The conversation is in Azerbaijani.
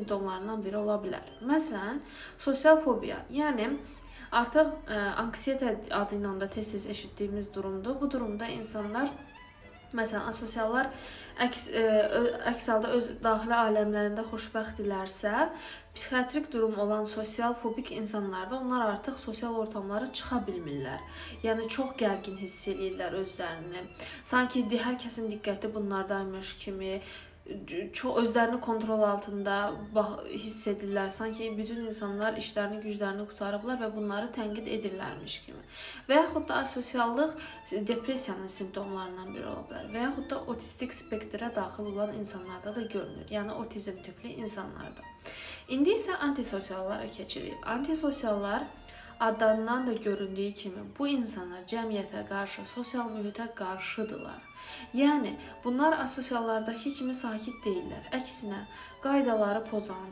simptomlarından biri ola bilər. Məsələn, sosial fobiya, yəni artıq anksiyete adı ilə də tez-tez eşitdiyimiz durumdur. Bu durumda insanlar, məsələn, asosiallar əks halda öz daxili aləmlərində xoşbəxtdirlərsə, psixiatrik durum olan sosial fobik insanlarda onlar artıq sosial ortamlara çıxa bilmirlər. Yəni çox gərgin hiss edirlər özlərini. Sanki hər kəsin diqqəti bunlardaymış kimi, çox özlərini kontrol altında hiss edirlər. Sanki bütün insanlar işlərini, güclərini qutarıblar və bunları tənqid edirlərmiş kimi. Və yaxud da asosiallıq depressiyanın simptomlarından biri ola bilər. Və yaxud da otistik spektrə daxil olan insanlarda da görünür. Yəni otizm tipli insanlarda. İndi isə antisosiallara keçirik. Antisosiallar adlarından da göründüyü kimi bu insanlar cəmiyyətə qarşı, sosial mühitə qarşıdırlar. Yəni bunlar asosiallardakı kimi sakit deyillər. Əksinə qaydaları pozan,